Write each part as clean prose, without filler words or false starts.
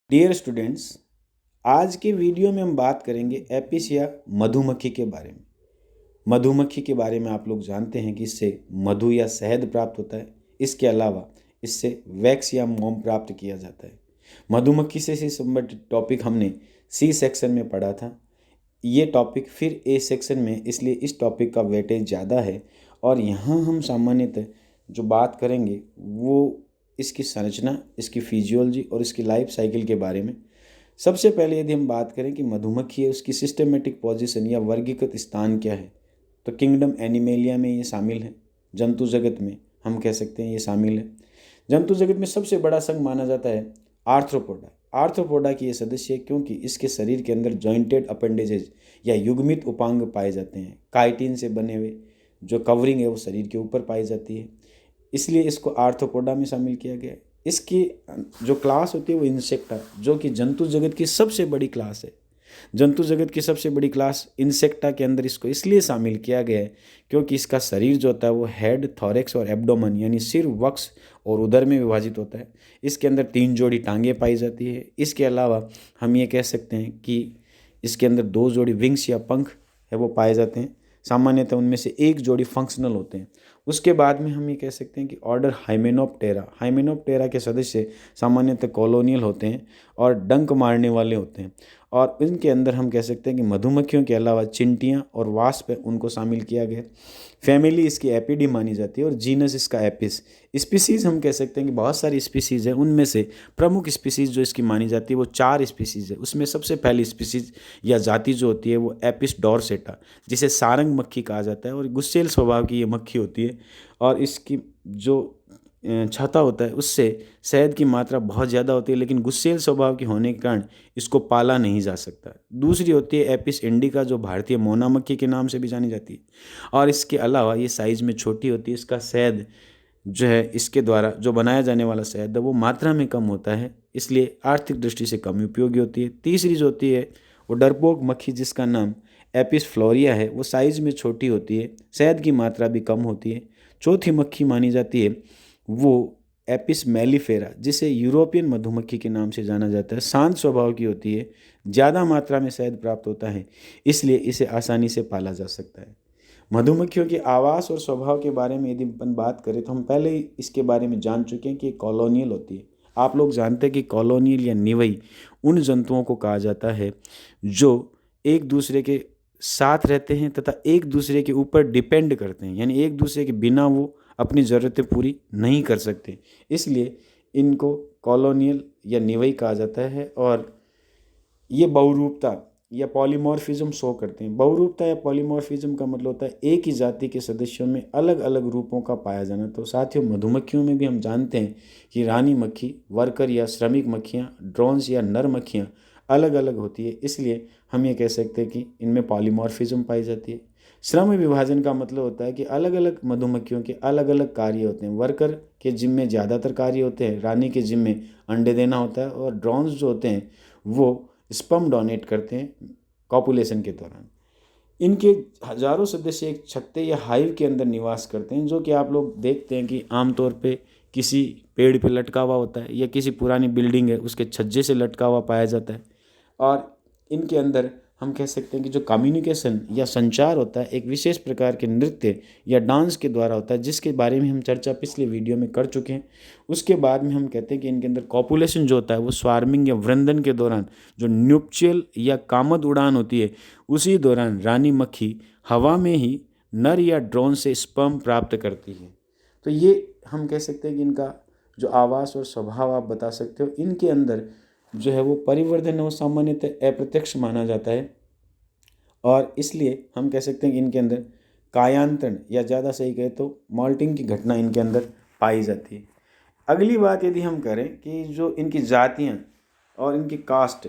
Dear students, आज के video में हम बात करेंगे एपिस या मधुमक्खी के बारे में। मधुमक्खी के बारे में आप लोग जानते हैं कि इससे मधु या शहद प्राप्त होता है। इसके अलावा इससे वैक्स या मोम प्राप्त किया जाता है। मधुमक्खी से संबंधित टॉपिक हमने सी सेक्शन में पढ़ा था। ये टॉपिक फिर ए सेक्शन में, इसलिए इस टॉपिक का वेटेज ज़्यादा है। और यहाँ हम सामान्यतः जो बात करेंगे वो इसकी संरचना, इसकी फिजियोलॉजी और इसकी लाइफ साइकिल के बारे में। सबसे पहले यदि हम बात करें कि मधुमक्खी है, उसकी सिस्टमेटिक पोजीशन या वर्गीकृत स्थान क्या है, तो किंगडम एनिमेलिया में ये शामिल है। जंतु जगत में हम कह सकते हैं ये शामिल है। जंतु जगत में सबसे बड़ा संघ माना जाता है आर्थ्रोपोडा। आर्थ्रोपोडा की ये सदस्य है क्योंकि इसके शरीर के अंदर जॉइंटेड अपेंडेजेज या युग्मित उपांग पाए जाते हैं। काइटिन से बने हुए जो कवरिंग है वो शरीर के ऊपर पाई जाती है, इसलिए इसको आर्थ्रोपोडा में शामिल किया गया है। इसकी जो क्लास होती है वो इंसेक्टा, जो कि जंतु जगत की सबसे बड़ी क्लास है। जंतु जगत की सबसे बड़ी क्लास इंसेक्टा के अंदर इसको इसलिए शामिल किया गया है क्योंकि इसका शरीर जो होता है वो हेड, थॉरेक्स और एब्डोमन यानी सिर, वक्ष और उदर में विभाजित होता है। इसके अंदर 3 जोड़ी टांगें पाई जाती है। इसके अलावा हम ये कह सकते हैं कि इसके अंदर 2 जोड़ी विंग्स या पंख है वो पाए जाते हैं। सामान्यतः उनमें से 1 जोड़ी फंक्शनल होते हैं। उसके बाद में हम ये कह सकते हैं कि ऑर्डर हाइमेनोप्टेरा के सदस्य सामान्यतः कॉलोनियल होते हैं और डंक मारने वाले होते हैं। और इनके अंदर हम कह सकते हैं कि मधुमक्खियों के अलावा चिंटियाँ और वास्प है उनको शामिल किया गया। फैमिली इसकी एपिडी मानी जाती है और जीनस इसका एपिस। स्पीसीज़ हम कह सकते हैं कि बहुत सारी स्पीसीज़ हैं, उनमें से प्रमुख स्पीसीज़ जो इसकी मानी जाती है वो 4 स्पीसीज़ है। उसमें सबसे पहली स्पीसीज़ या जाति जो होती है वो एपिस डॉर्सेटा, जिसे सारंग मक्खी कहा जाता है और गुस्सेल स्वभाव की ये मक्खी होती है। और इसकी जो छत्ता होता है उससे शहद की मात्रा बहुत ज़्यादा होती है, लेकिन गुस्सेल स्वभाव की होने के कारण इसको पाला नहीं जा सकता। दूसरी होती है एपिस इंडिका, जो भारतीय मोना मक्खी के नाम से भी जानी जाती है। और इसके अलावा ये साइज़ में छोटी होती है। इसका शहद जो है, इसके द्वारा जो बनाया जाने वाला शहद है वो मात्रा में कम होता है, इसलिए आर्थिक दृष्टि से कम उपयोगी होती है। तीसरी जो होती है वो डरपोक मक्खी, जिसका नाम एपिस फ्लोरिया है, वो साइज़ में छोटी होती है, शहद की मात्रा भी कम होती है। चौथी मक्खी मानी जाती है वो एपिस मेलिफेरा, जिसे यूरोपियन मधुमक्खी के नाम से जाना जाता है। शांत स्वभाव की होती है, ज़्यादा मात्रा में शहद प्राप्त होता है, इसलिए इसे आसानी से पाला जा सकता है। मधुमक्खियों के आवास और स्वभाव के बारे में यदि अपन बात करें तो हम पहले ही इसके बारे में जान चुके हैं कि कॉलोनियल होती है। आप लोग जानते हैं कि कॉलोनियल या निवई उन जंतुओं को कहा जाता है जो एक दूसरे के साथ रहते हैं तथा एक दूसरे के ऊपर डिपेंड करते हैं, यानी एक दूसरे के बिना वो अपनी ज़रूरतें पूरी नहीं कर सकते, इसलिए इनको कॉलोनियल या निवई कहा जाता है। और ये बहुरूपता या पॉलीमॉर्फिज्म शो करते हैं। बहुरूपता या पॉलीमॉर्फिज्म का मतलब होता है एक ही जाति के सदस्यों में अलग अलग रूपों का पाया जाना। तो साथियों, मधुमक्खियों में भी हम जानते हैं कि रानी मक्खी, वर्कर या श्रमिक मक्खियाँ, ड्रोन्स या नर मक्खियाँ अलग अलग होती है, इसलिए हम ये कह सकते हैं कि इनमें पॉलीमॉर्फिज्म पाई जाती है। श्रम विभाजन का मतलब होता है कि अलग अलग मधुमक्खियों के अलग अलग कार्य होते हैं। वर्कर के जिम्मे ज़्यादातर कार्य होते हैं, रानी के जिम्मे अंडे देना होता है, और ड्रोन्स जो होते हैं वो स्पर्म डोनेट करते हैं कॉपुलेशन के दौरान। इनके हजारों सदस्य एक छत्ते या हाइव के अंदर निवास करते हैं, जो कि आप लोग देखते हैं कि आमतौर पे किसी पेड़ पे लटका हुआ होता है या किसी पुरानी बिल्डिंग है उसके छज्जे से लटका हुआ पाया जाता है। और इनके अंदर हम कह सकते हैं कि जो कम्युनिकेशन या संचार होता है एक विशेष प्रकार के नृत्य या डांस के द्वारा होता है, जिसके बारे में हम चर्चा पिछले वीडियो में कर चुके हैं। उसके बाद में हम कहते हैं कि इनके अंदर कॉपुलेशन जो होता है वो स्वार्मिंग या वृंदन के दौरान, जो न्यूपचियल या कामद उड़ान होती है, उसी दौरान रानी मक्खी हवा में ही नर या ड्रोन से स्पर्म प्राप्त करती है। तो ये हम कह सकते हैं कि इनका जो आवास और स्वभाव आप बता सकते हो। इनके अंदर जो है वो परिवर्धन वो सामान्यतः अप्रत्यक्ष माना जाता है, और इसलिए हम कह सकते हैं कि इनके अंदर कायांतरण या ज़्यादा सही कहे तो मॉल्टिंग की घटना इनके अंदर पाई जाती है। अगली बात यदि हम करें कि जो इनकी जातियाँ और इनकी कास्ट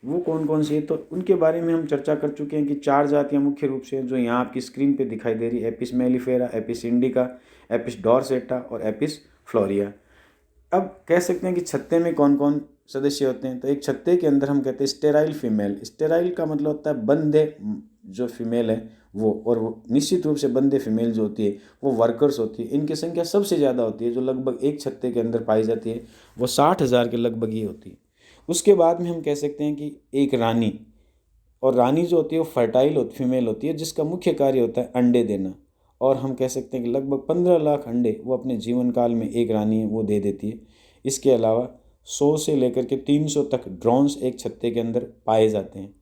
वो कौन कौन सी है, तो उनके बारे में हम चर्चा कर चुके हैं कि 4 जातियाँ मुख्य रूप से जो यहाँ आपकी स्क्रीन पे दिखाई दे रही है, Apis mellifera, Apis indica, Apis dorsata और एपिस फ्लोरिया। अब कह सकते हैं कि छत्ते में कौन कौन सदस्य होते हैं, तो एक छत्ते के अंदर हम कहते हैं स्टेराइल फीमेल। स्टेराइल का मतलब होता है बंधे जो फीमेल है वो, और वो निश्चित रूप से बंधे फीमेल जो होती है वो वर्कर्स होती है। इनकी संख्या सबसे ज़्यादा होती है, जो लगभग एक छत्ते के अंदर पाई जाती है, वो 60,000 के लगभग ही होती है। उसके बाद में हम कह सकते हैं कि एक रानी, और रानी जो होती है वो फर्टाइल फीमेल होती है, जिसका मुख्य कार्य होता है अंडे देना। और हम कह सकते हैं कि लगभग 15 लाख अंडे वो अपने जीवन काल में एक रानी है वो दे देती है। इसके अलावा 100 से लेकर के 300 तक ड्रोन्स एक छत्ते के अंदर पाए जाते हैं।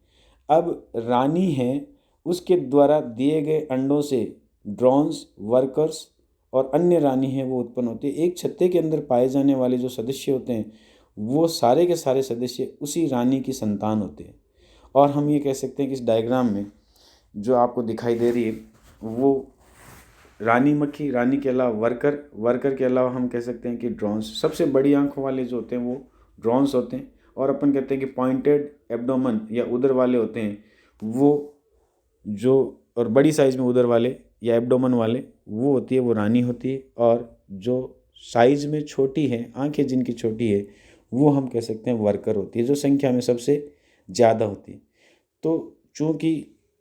अब रानी है, उसके द्वारा दिए गए अंडों से ड्रोन्स, वर्कर्स और अन्य रानी है वो उत्पन्न होती है। एक छत्ते के अंदर पाए जाने वाले जो सदस्य होते हैं वो सारे के सारे सदस्य उसी रानी की संतान होते हैं। और हम ये कह सकते हैं कि इस डायग्राम में जो आपको दिखाई दे रही है वो रानी मक्खी, रानी के अलावा वर्कर, वर्कर के अलावा हम कह सकते हैं कि ड्रोन्स। सबसे बड़ी आंखों वाले जो होते हैं वो ड्रोन्स होते हैं। और अपन कहते हैं कि पॉइंटेड एब्डोमन या उदर वाले होते हैं वो जो, और बड़ी साइज़ में उदर वाले या एब्डोमन वाले वो होती है वो रानी होती है। और जो साइज़ में छोटी है, आंखें जिनकी छोटी है, वो हम कह सकते हैं वर्कर होती है, जो संख्या में सबसे ज़्यादा होती है। तो चूँकि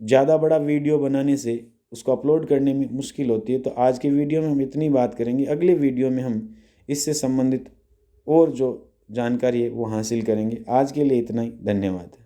ज़्यादा बड़ा वीडियो बनाने से उसको अपलोड करने में मुश्किल होती है, तो आज के वीडियो में हम इतनी बात करेंगे। अगले वीडियो में हम इससे संबंधित और जो जानकारी है वो हासिल करेंगे। आज के लिए इतना ही, धन्यवाद।